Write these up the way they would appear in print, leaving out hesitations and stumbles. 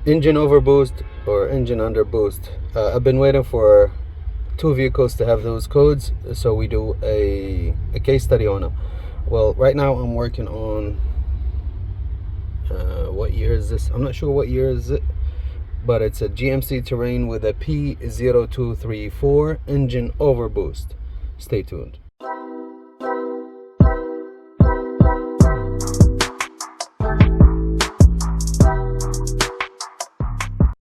engine overboost or engine underboost. I've been waiting for 2 vehicles to have those codes, so we do a case study on them. Well, right now I'm working on what year is this? I'm not sure what year is it, but it's a GMC Terrain with a P0234 engine overboost. Stay tuned.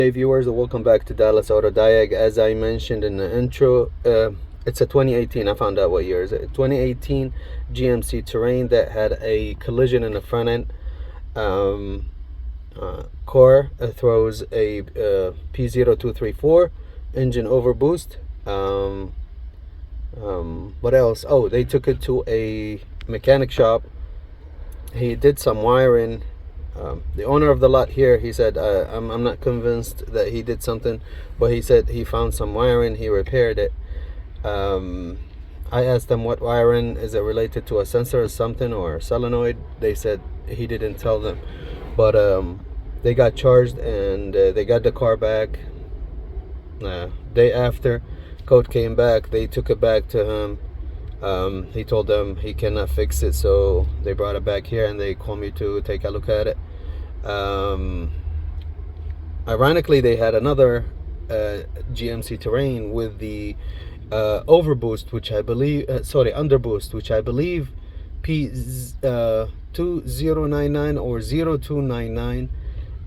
Hey viewers, welcome back to Dallas Auto Diag. As I mentioned in the intro, it's a 2018, I found out what year is it, 2018 GMC Terrain that had a collision in the front end. Car throws a P0234 engine overboost. What else? Oh, they took it to a mechanic shop. He did some wiring. The owner of the lot here, he said, I'm not convinced that he did something, but he said he found some wiring, he repaired it. I asked them what wiring, is it related to a sensor or something, or a solenoid? They said he didn't tell them, but they got charged and they got the car back. Day after, code came back, they took it back to him. He told them he cannot fix it, so they brought it back here and they called me to take a look at it. Ironically, they had another GMC Terrain with the overboost, which I believe, underboost, which I believe P2099 or 0299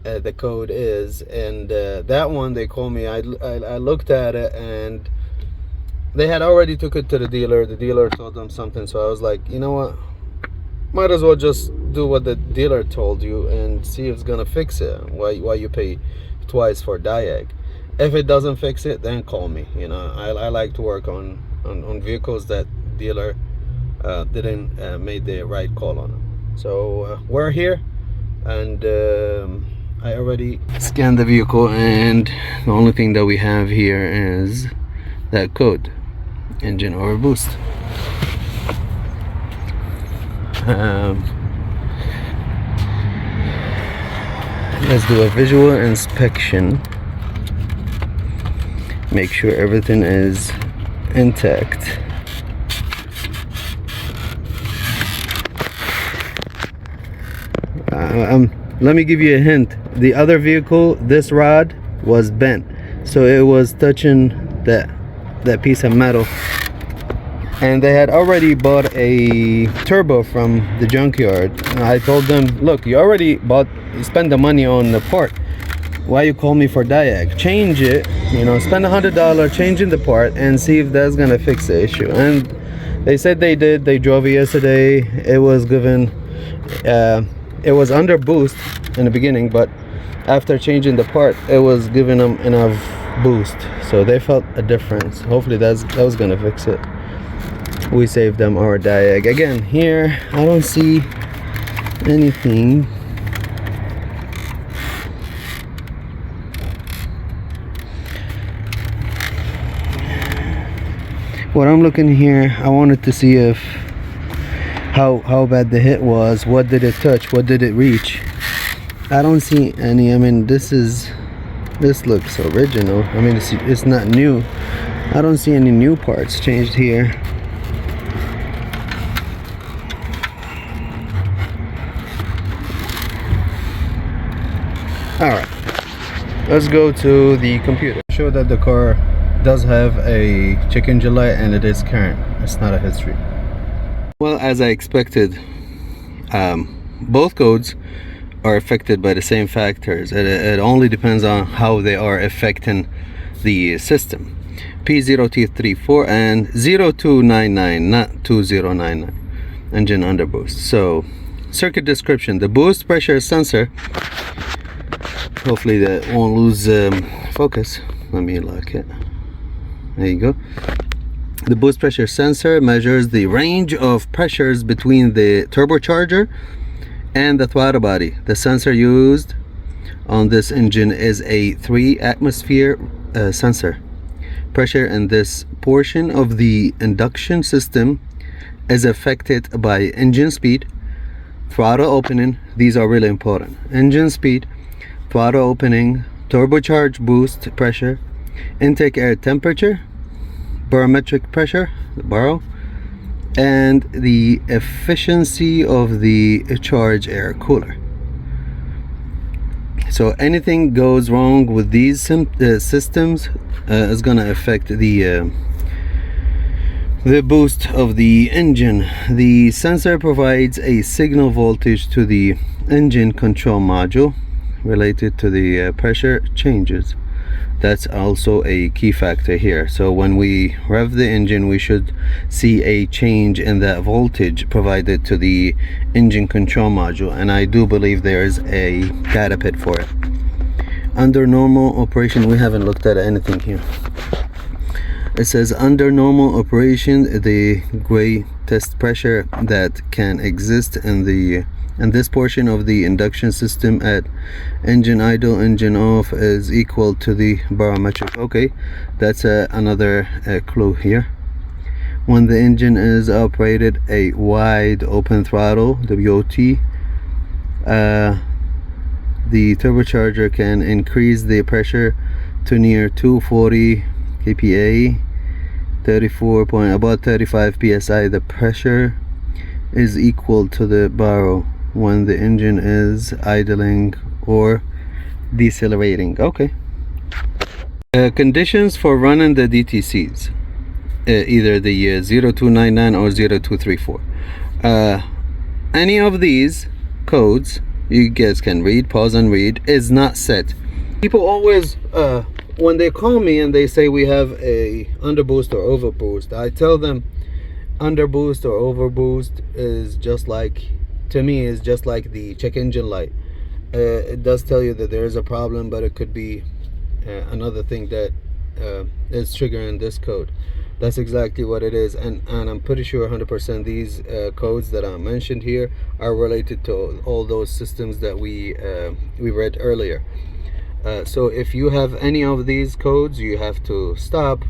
the code is, and that one they called me. I looked at it and they had already took it to the dealer. The dealer told them something, so I was like, you know what, might as well just do what the dealer told you and see if it's gonna fix it. Why you pay twice for Diag? If it doesn't fix it, then call me. You know, I like to work on vehicles that dealer didn't made the right call on them. So we're here, and I already scanned the vehicle, and the only thing that we have here is that code, engine overboost. Let's do a visual inspection, make sure everything is intact. Let me give you a hint. The other vehicle, this rod was bent, so it was touching that piece of metal, and they had already bought a turbo from the junkyard. I told them, look, you already spent the money on the part, why you call me for Diag? Change it, you know, spend $100 changing the part and see if that's gonna fix the issue. And they said they did. They drove it yesterday. It was given it was under boost in the beginning, but after changing the part, it was giving them enough boost, so they felt a difference. Hopefully that was gonna fix it. We saved them our Diag. Again, here I don't see anything. What I'm looking here, I wanted to see if how bad the hit was. What did it touch? What did it reach? I don't see any. I mean, this looks original. I mean, it's not new. I don't see any new parts changed here. Alright, let's go to the computer. Show that the car does have a check engine light and it is current. It's not a history. Well, as I expected, both codes are affected by the same factors. It only depends on how they are affecting the system. P0234 and 0299, not 2099, engine underboost. So, circuit description: the boost pressure sensor, hopefully that won't lose focus. Let me lock it. There you go. The boost pressure sensor measures the range of pressures between the turbocharger and the throttle body. The sensor used on this engine is a 3 atmosphere sensor. Pressure in this portion of the induction system is affected by engine speed, throttle opening. These are really important. Engine speed, throttle opening, turbocharged boost pressure, intake air temperature, barometric pressure, the baro, and the efficiency of the charge air cooler. So anything goes wrong with these systems is going to affect the boost of the engine. The sensor provides a signal voltage to the engine control module related to the pressure changes. That's also a key factor here. So when we rev the engine, we should see a change in that voltage provided to the engine control module, and I do believe there's a data pit for it. Under normal operation, we haven't looked at anything here. It says under normal operation, the greatest pressure that can exist in this portion of the induction system at engine idle, engine off is equal to the barometric. Okay, that's another clue here. When the engine is operated a wide open throttle, WOT, the turbocharger can increase the pressure to near 240 kPa, about 35 psi. The pressure is equal to the baro when the engine is idling or decelerating. Okay. Conditions for running the DTCs, either the 0299 or 0234. Any of these codes you guys can read, pause and read, is not set. People always when they call me and they say we have a underboost or overboost, I tell them underboost or overboost is just like, to me, is just like the check engine light. It does tell you that there is a problem, but it could be another thing that is triggering this code. That's exactly what it is, and I'm pretty sure 100% these codes that I mentioned here are related to all those systems that we read earlier. So if you have any of these codes, you have to stop,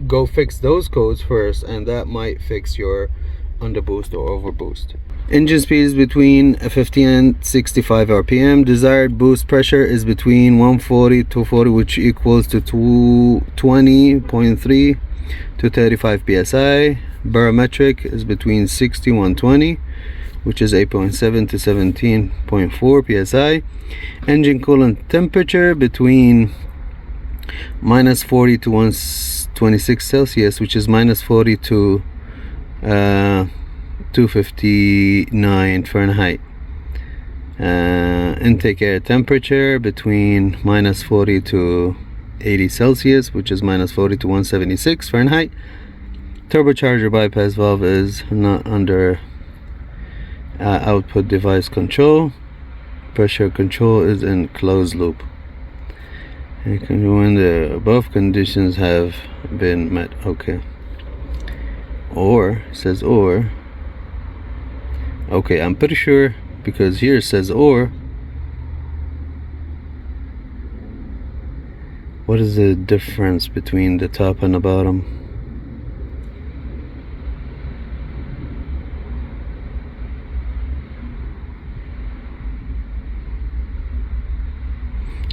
go fix those codes first, and that might fix your underboost or overboost. Engine speed is between 50 and 65 RPM. Desired boost pressure is between 140 to 240, which equals to 20.3 to 35 psi. Barometric is between 60 120, which is 8.7 to 17.4 psi. Engine coolant temperature between minus 40 to 126 Celsius, which is minus 40 to 259 Fahrenheit. Intake air temperature between minus 40 to 80 Celsius, which is minus 40 to 176 Fahrenheit. Turbocharger bypass valve is not under output device control. Pressure control is in closed loop. When the above conditions have been met. Okay. Or, says or. Okay, I'm pretty sure, because here it says or. What is the difference between the top and the bottom?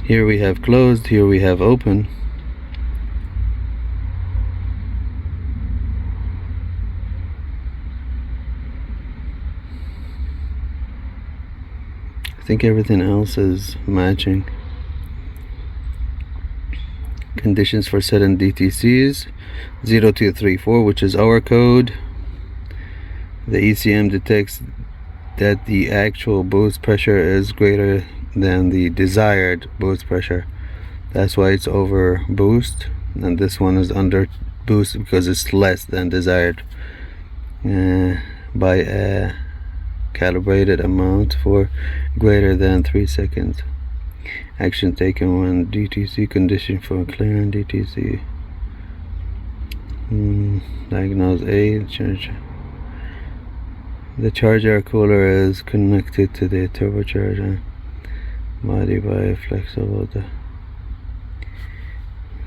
Here we have closed, here we have open. I think everything else is matching. Conditions for setting DTCs 0234, which is our code. The ECM detects that the actual boost pressure is greater than the desired boost pressure. That's why it's over boost, and this one is under boost because it's less than desired by a calibrated amount for greater than 3 seconds. Action taken when DTC condition for clearing DTC. Diagnose A. The charger cooler is connected to the turbocharger body by a flexible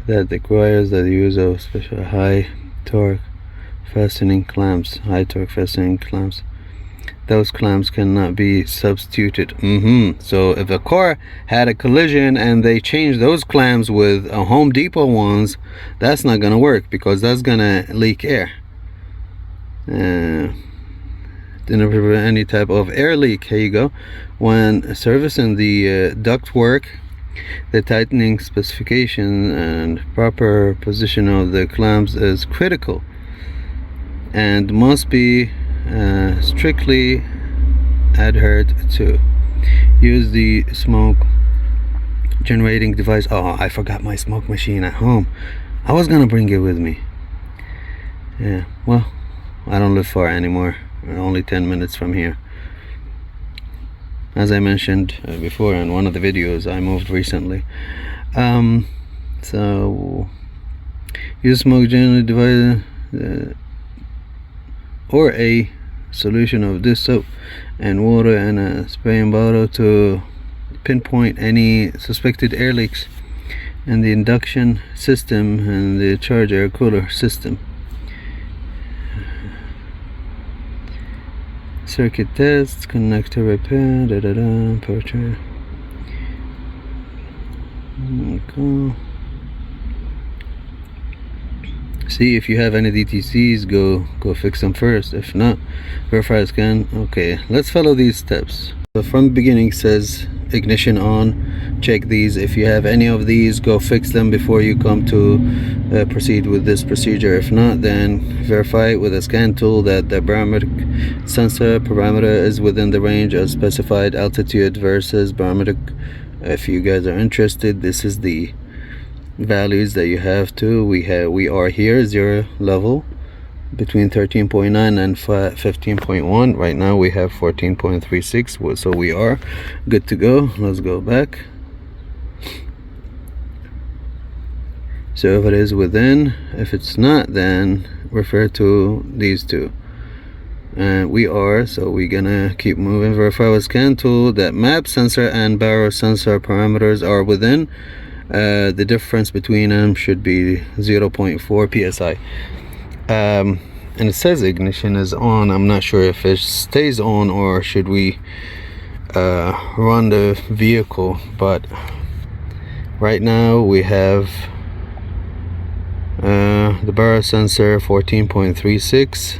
that requires the use of special high torque fastening clamps. those clamps cannot be substituted. So if a car had a collision and they changed those clamps with a Home Depot ones, that's not gonna work because that's gonna leak air. Didn't prevent any type of air leak. Here you go. When servicing the duct work, the tightening specification and proper position of the clamps is critical and must be strictly adhered to. Use the smoke generating device. Oh, I forgot my smoke machine at home. I was gonna bring it with me. Yeah, well, I don't live far anymore. We're only 10 minutes from here. As I mentioned before in one of the videos, I moved recently. So use smoke generating device or a solution of this soap and water and a spraying bottle to pinpoint any suspected air leaks in the induction system and the charge air cooler system. Circuit tests, connector repair, portrait. Okay. See if you have any DTCs, go fix them first. If not, verify scan. Okay, let's follow these steps. So from the beginning says ignition on. Check these. If you have any of these, go fix them before you come to proceed with this procedure. If not, then verify with a scan tool that the barometric sensor parameter is within the range of specified altitude versus barometric. If you guys are interested, this is the values that you have to. We are here 0 level between 13.9 and 15.1. right now we have 14.36, so we are good to go. Let's go back. So if it is within, if it's not, then refer to these two, and we are, so we're gonna keep moving. Verify with scan tool that map sensor and barrel sensor parameters are within. The difference between them should be 0.4 psi. And it says ignition is on. I'm not sure if it stays on or should we run the vehicle, but right now we have the barrel sensor 14.36,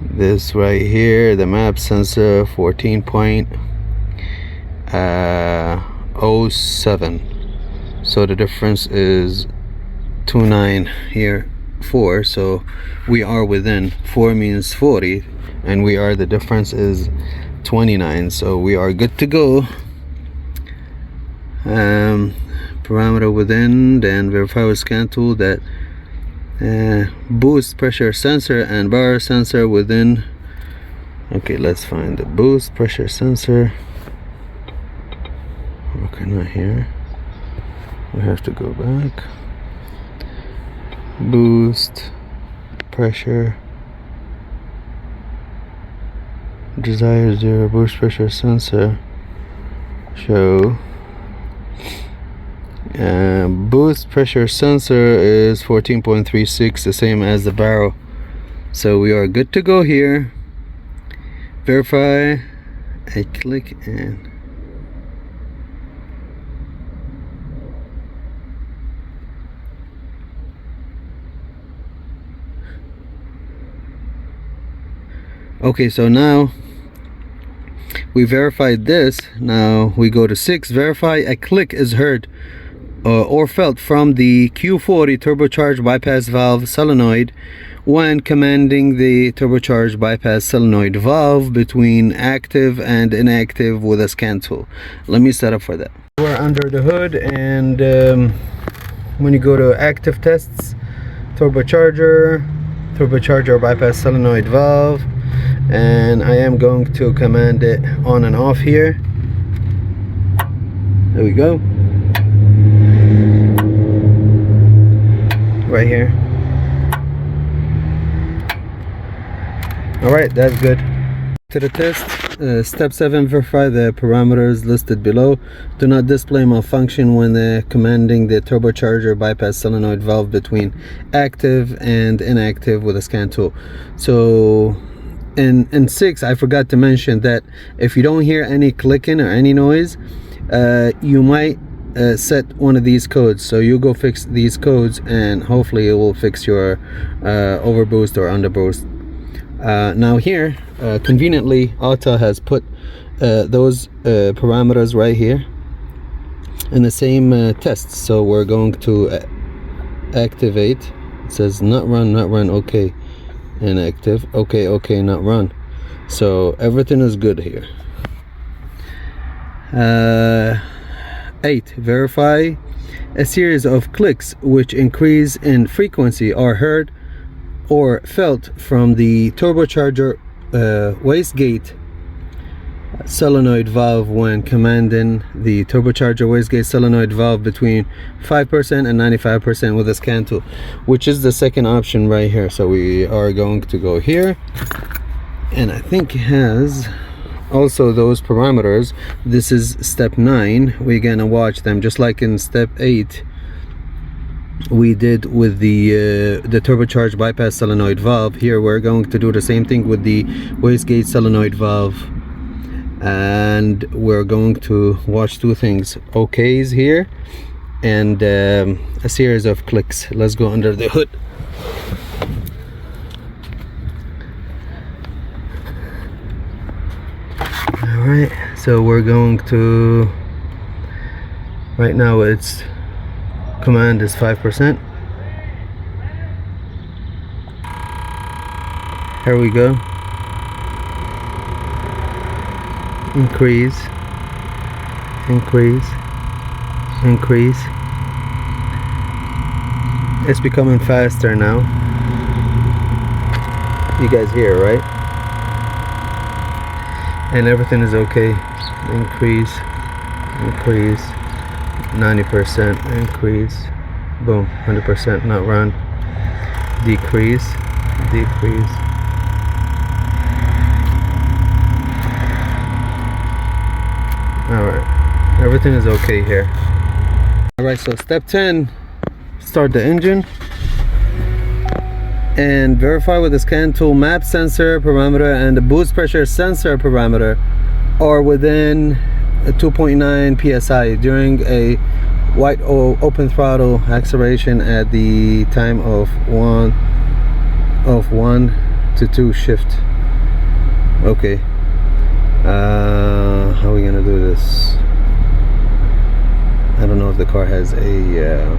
this right here, the map sensor 14.07. so the difference is 29 here, 4, so we are within. 4 means 40 and we are, the difference is 29, so we are good to go. Parameter within, then verify with scan tool that boost pressure sensor and bar sensor within. Okay, let's find the boost pressure sensor. Okay, not here, we have to go back. Boost pressure, desired 0 boost pressure sensor, show. Boost pressure sensor is 14.36, the same as the barrel, so we are good to go here. Verify, I click and okay, so now we verified this. Now we go to 6, verify a click is heard or felt from the Q40 turbocharged bypass valve solenoid when commanding the turbocharged bypass solenoid valve between active and inactive with a scan tool. Let me set up for that. We're under the hood, and when you go to active tests, turbocharger bypass solenoid valve, and I am going to command it on and off here. There we go, right here. All right, that's good. To the test, step 7, verify the parameters listed below. Do not display malfunction when commanding the turbocharger bypass solenoid valve between active and inactive with a scan tool. So in 6, I forgot to mention that if you don't hear any clicking or any noise, you might set one of these codes. So you go fix these codes and hopefully it will fix your overboost or underboost. Now here, conveniently, Autel has put those parameters right here in the same test. So we're going to activate. It says not run, okay, inactive, okay, not run. So everything is good here. 8, verify a series of clicks which increase in frequency are heard or felt from the turbocharger wastegate solenoid valve when commanding the turbocharger wastegate solenoid valve between 5% and 95% with a scan tool, which is the second option right here. So we are going to go here, and I think it has also those parameters. This is step 9. We're gonna watch them just like in step 8 we did with the turbocharged bypass solenoid valve. Here we're going to do the same thing with the wastegate solenoid valve, and we're going to watch 2 things: OKs here and a series of clicks. Let's go under the hood. Alright, so we're going to, right now its command is 5%. Here we go. Increase, increase, increase. It's becoming faster now. You guys hear, right? And everything is okay. Increase, increase, 90%, increase, boom, 100%, not run. Decrease, decrease. Alright, everything is okay here. Alright, so step 10, start the engine and verify with the scan tool map sensor parameter and the boost pressure sensor parameter are within 2.9 psi during a wide open throttle acceleration at the time of 1 to 2 shift. Okay, how are we gonna do this? I don't know if the car has a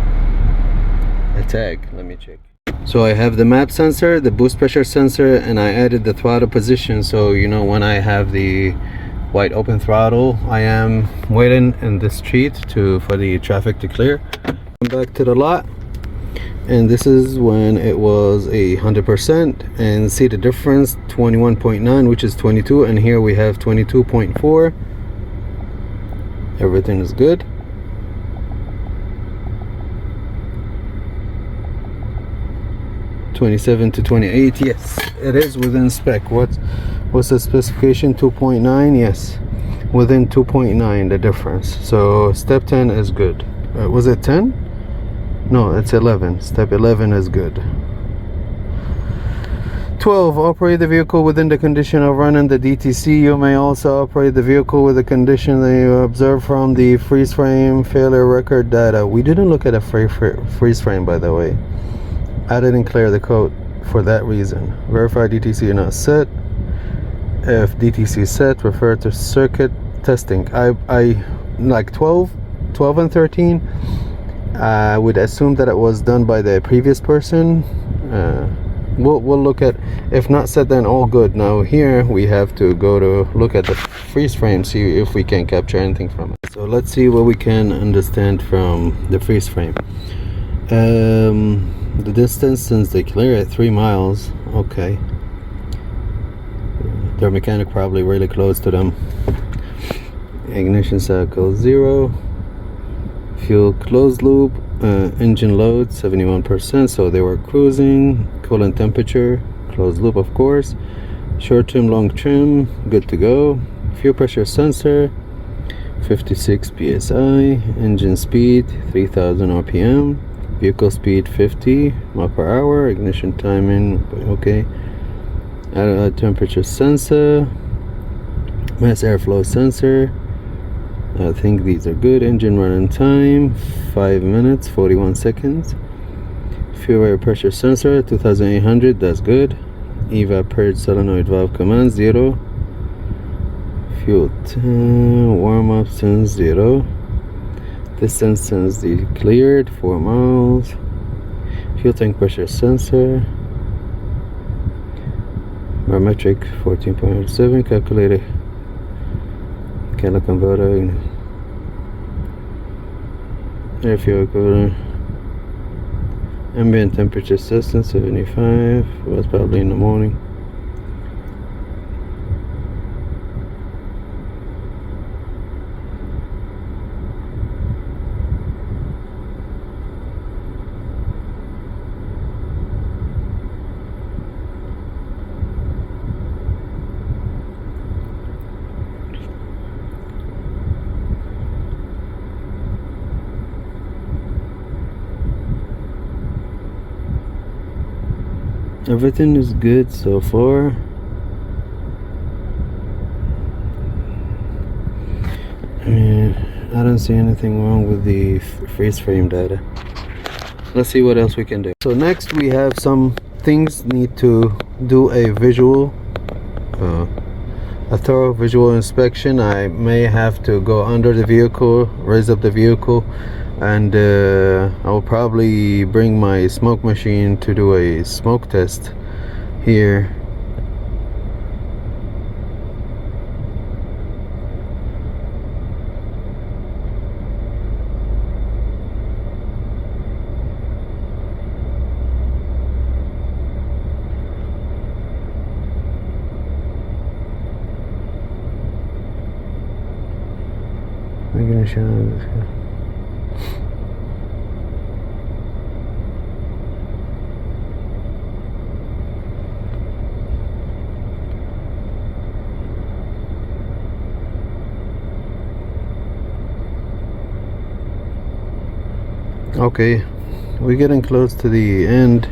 tag. Let me check. So I have the map sensor, the boost pressure sensor, and I added the throttle position, so you know when I have the wide open throttle, I am waiting in the street for the traffic to clear. Come back to the lot, and this is when it was 100%, and see the difference, 21.9, which is 22, and here we have 22.4. Everything is good. (27 to 28), yes, it is within spec. What's the specification? 2.9, yes, within 2.9 the difference. So step 10 is good. Was it 10? No, it's 11. Step 11 is good. 12, operate the vehicle within the condition of running the DTC. You may also operate the vehicle with the condition that you observe from the freeze frame failure record data. We didn't look at a freeze frame, by the way. I didn't clear the code for that reason. Verify DTC not set. If DTC set, refer to circuit testing. I like 12 and 13. I would assume that it was done by the previous person. We'll look at, if not set, then all good. Now here we have to go to look at the freeze frame, see if we can capture anything from it. So let's see what we can understand from the freeze frame. The distance since they clear at 3 miles. Okay, their mechanic probably really close to them. Ignition cycle 0, fuel closed loop, engine load 71%, so they were cruising. Coolant temperature closed loop, of course. Short trim, long trim, good to go. Fuel pressure sensor 56 psi. Engine speed 3000 rpm. Vehicle speed 50 miles per hour. Ignition timing, okay. a temperature sensor, mass airflow sensor. I think these are good. Engine running time 5 minutes 41 seconds. Fuel air pressure sensor 2800, that's good. Evap purge solenoid valve command 0. Fuel warm up sense 0. Distance sense declared 4 miles. Fuel tank pressure sensor. Barometric 14.7. Calculator. Candle converter. Air fuel equivalent. Ambient temperature system 75. Was probably in the morning. Everything is good so far. I mean, I don't see anything wrong with the freeze frame data. Let's see what else we can do. So next we have some things need to do a thorough visual inspection. I may have to go under the vehicle, raise up the vehicle, and I will probably bring my smoke machine to do a smoke test here. I'm gonna show this guy. Okay, we're getting close to the end.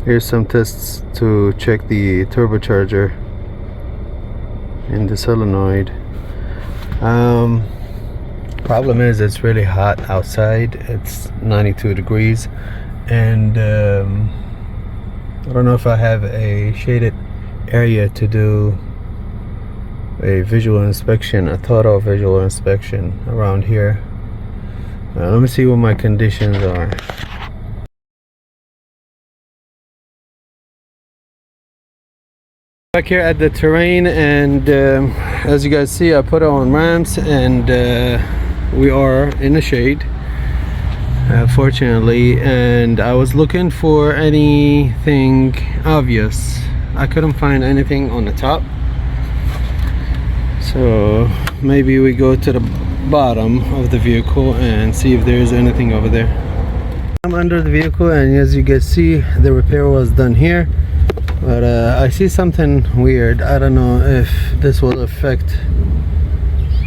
Here's some tests to check the turbocharger and the solenoid. Problem is it's really hot outside. It's 92 degrees, and I don't know if I have a shaded area to do a visual inspection, a thorough visual inspection around here. Let me see what my conditions are. Back here at the Terrain, and as you guys see, I put it on ramps, and we are in the shade, fortunately, and I was looking for anything obvious. I couldn't find anything on the top, so maybe we go to the bottom of the vehicle and see if there's anything over there. I'm under the vehicle, and as you can see, the repair was done here, but I see something weird. I don't know if this will affect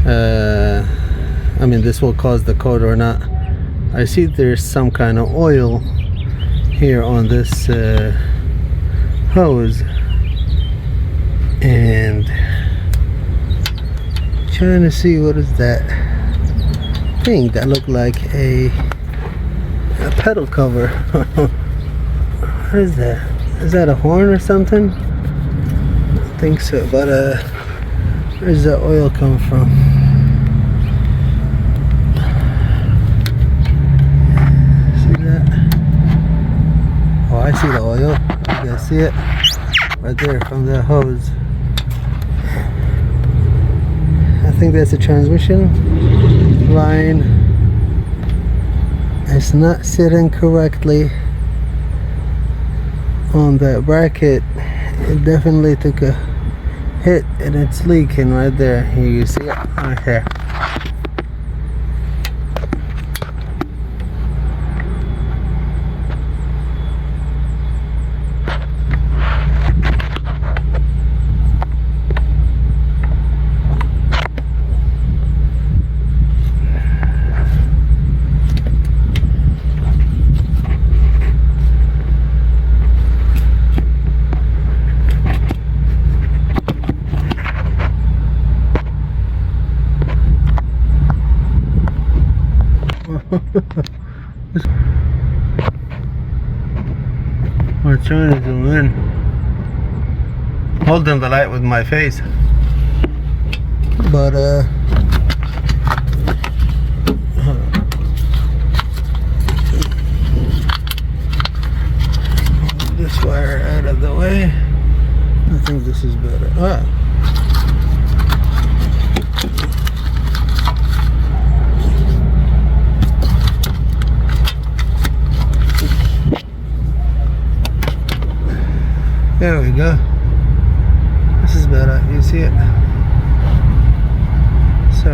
I mean, this will cause the code or not. I see there's some kind of oil here on this hose, and trying to see what is that thing that looked like a pedal cover. What is that? Is that a horn or something? I think so, but where's the oil come from? I see the oil. You guys see it right there from the hose. I think that's a transmission line. It's not sitting correctly on that bracket. It definitely took a hit, and it's leaking right there. You see it right here. We're trying to zoom in. Holding the light with my face. But this wire out of the way. I think this is better. There we go. This is better. You see it? So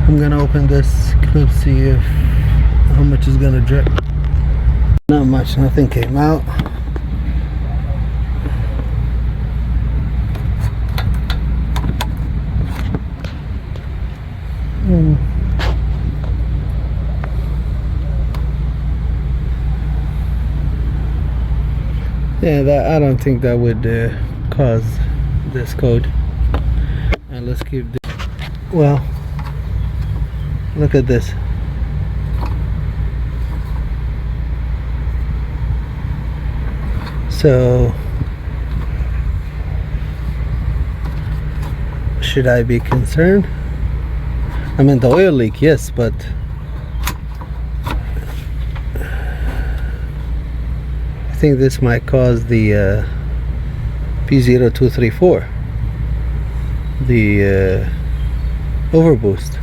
I'm gonna open this clip, see if how much is gonna drip. Not much. Nothing came out. Yeah, that I don't think that would cause this code. And let's keep this. Well, look at this. So should I be concerned? I mean, the oil leak, yes, but I think this might cause the P0234, the overboost.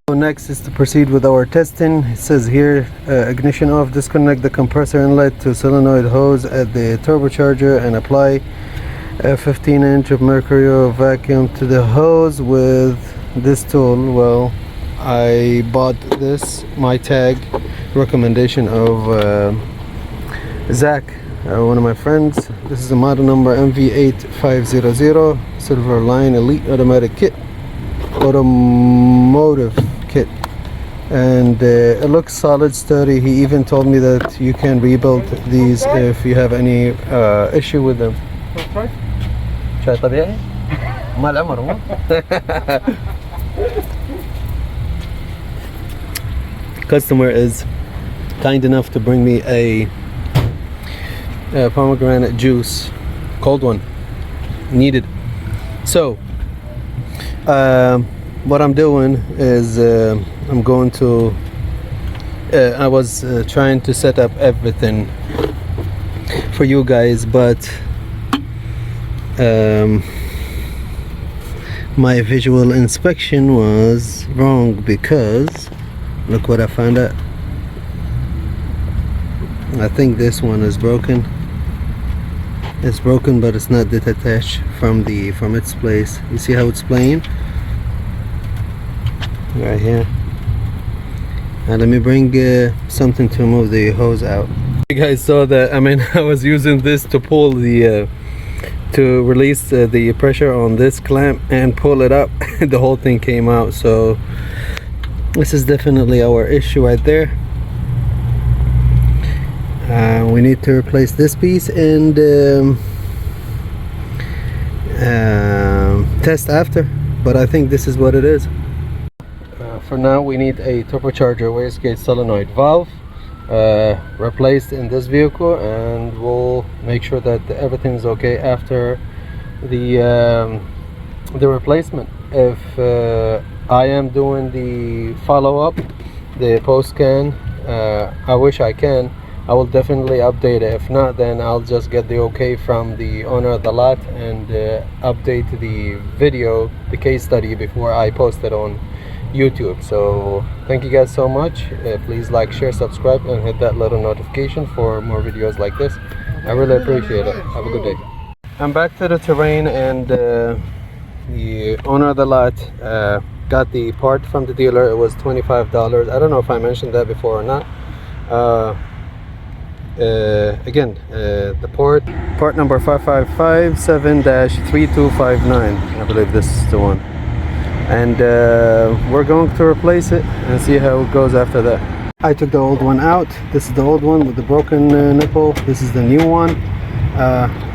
So next is to proceed with our testing. It says here, ignition off, disconnect the compressor inlet to solenoid hose at the turbocharger and apply a 15-inch of mercurial vacuum to the hose with this tool. Well, I bought this, my tag, recommendation of Zach, one of my friends. This is a model number MV8500 Silver Line Elite Automatic Kit, automotive kit, and it looks solid, sturdy. He even told me that you can rebuild these if you have any issue with them. شاي طبيعي؟ ما العمر مو؟ Customer is kind enough to bring me a pomegranate juice, cold one, needed. So what I'm doing is I'm going to I was trying to set up everything for you guys, but my visual inspection was wrong, because look what I found out. I think this one is broken. It's broken, but it's not detached from its place. You see how it's playing right here. Now let me bring something to move the hose out. You guys saw that. I mean, I was using this to pull the to release the pressure on this clamp and pull it up. The whole thing came out. So this is definitely our issue right there. We need to replace this piece and test after, but I think this is what it is. For now, we need a turbocharger wastegate solenoid valve replaced in this vehicle, and we'll make sure that everything's okay after the replacement. If I am doing the follow-up, the post scan, I wish I can, I will definitely update it. If not, then I'll just get the okay from the owner of the lot and update the video, the case study, before I post it on YouTube. So thank you guys so much. Please like, share, subscribe, and hit that little notification for more videos like this. I really appreciate it. Have a good day. I'm back to the Terrain, and the owner of the lot got the part from the dealer. It was $25. I don't know if I mentioned that before or not. Again, the part number 5557-3259. I believe this is the one. And we're going to replace it and see how it goes after that. I took the old one out. This is the old one with the broken nipple. This is the new one.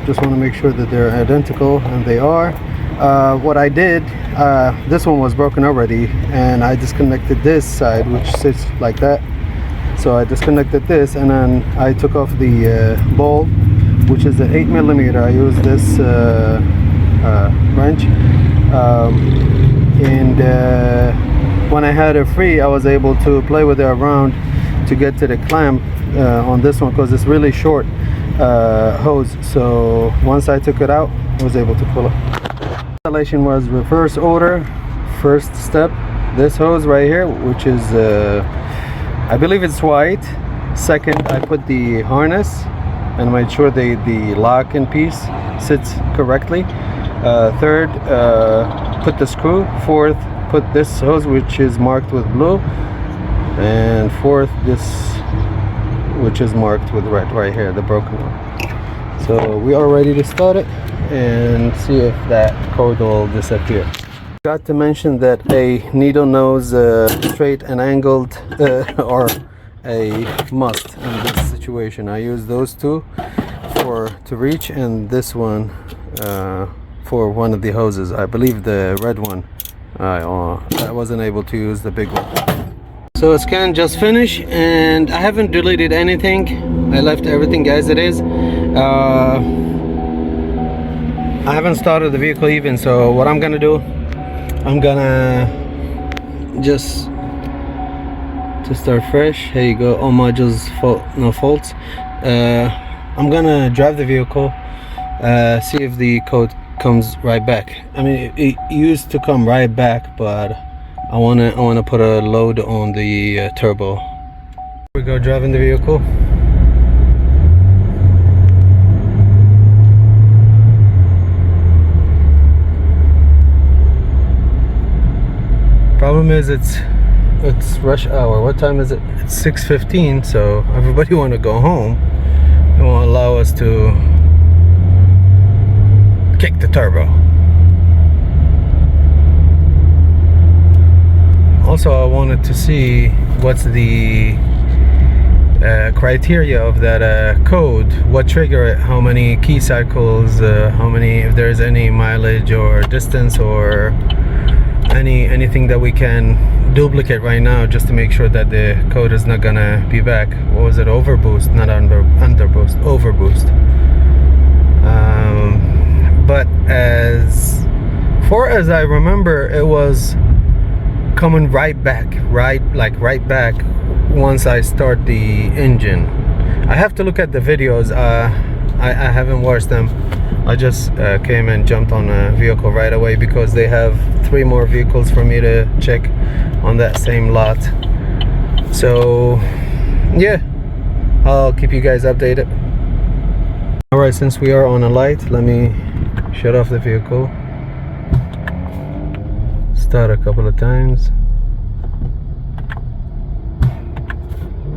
Just want to make sure that they're identical, and they are. What I did, this one was broken already, and I disconnected this side, which sits like that. So I disconnected this, and then I took off the bowl, which is an 8mm. I used this wrench, and when I had it free, I was able to play with it around to get to the clamp on this one, because it's really short hose. So once I took it out, I was able to pull it. Installation was reverse order. First step, this hose right here, which is I believe it's white. Second, I put the harness and made sure the lock and piece sits correctly. Third, put the screw. Fourth, put this hose, which is marked with blue, and fourth, this, which is marked with red right here, the broken one. So we are ready to start it and see if that code will disappear. Got to mention that a needle nose straight and angled are a must in this situation. I use those two to reach, and this one for one of the hoses. I believe the red one. I wasn't able to use the big one. So scan just finished, and I haven't deleted anything. I left everything as it is. I haven't started the vehicle even, so what I'm gonna do, I'm gonna just to start fresh. Here you go, all modules no faults. I'm gonna drive the vehicle, see if the code comes right back. I mean, it used to come right back, but I wanna put a load on the turbo. Here we go, driving the vehicle. Problem is it's rush hour. What time is it? It's 6:15, so everybody want to go home. They won't allow us to kick the turbo. Also, I wanted to see what's the criteria of that code, what trigger it, how many key cycles, if there's any mileage or distance or anything that we can duplicate right now, just to make sure that the code is not gonna be back. What was it? Overboost, not underboost, overboost. But as far as I remember, it was coming right back once I start the engine. I have to look at the videos. I haven't watched them. I just came and jumped on a vehicle right away because they have 3 more vehicles for me to check on that same lot. So yeah, I'll keep you guys updated. Alright, since we are on a light, let me shut off the vehicle, start a couple of times,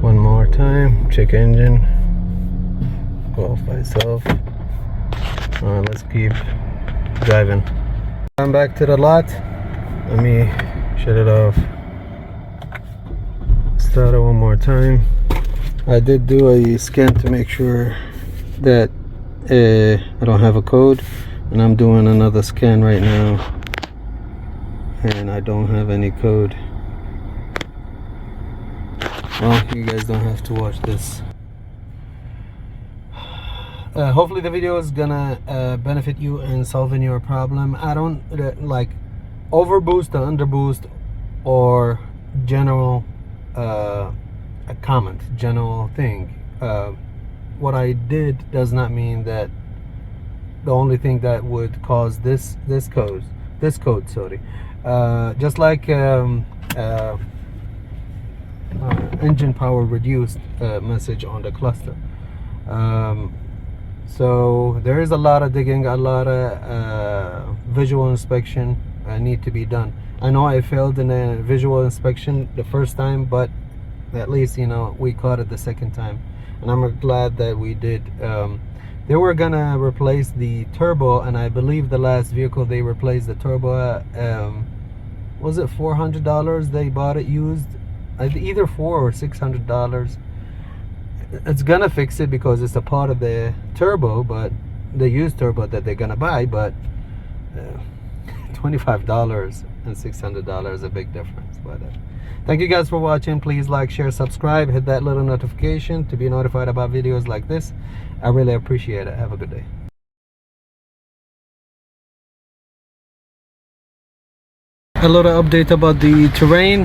one more time, check engine, go off by itself. Let's keep driving. I'm back to the lot. Let me shut it off, start it one more time. I did do a scan to make sure that I don't have a code, and I'm doing another scan right now, and I don't have any code. Well, you guys don't have to watch this. Hopefully the video is gonna benefit you in solving your problem. I don't like overboost or underboost or general comment, general thing. What I did does not mean that the only thing that would cause this code, sorry, just like engine power reduced message on the cluster. So there is a lot of digging, a lot of visual inspection need to be done. I know I failed in a visual inspection the first time, but at least, you know, we caught it the second time, and I'm glad that we did. They were gonna replace the turbo, and I believe the last vehicle they replaced the turbo at, was it $400 they bought it used? either $400 or $600. It's gonna fix it because it's a part of the turbo, but the used turbo that they're gonna buy. But $25 and $600 is a big difference. But thank you guys for watching. Please like, share, subscribe, hit that little notification to be notified about videos like this. I really appreciate it. Have a good day. A little update about the Terrain.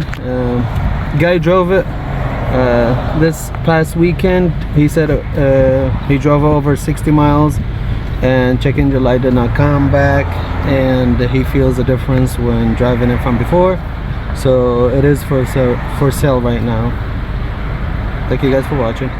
Guy drove it this past weekend. He said he drove over 60 miles and check engine light did not come back, and he feels a difference when driving it from before. So it is for sale right now. Thank you guys for watching.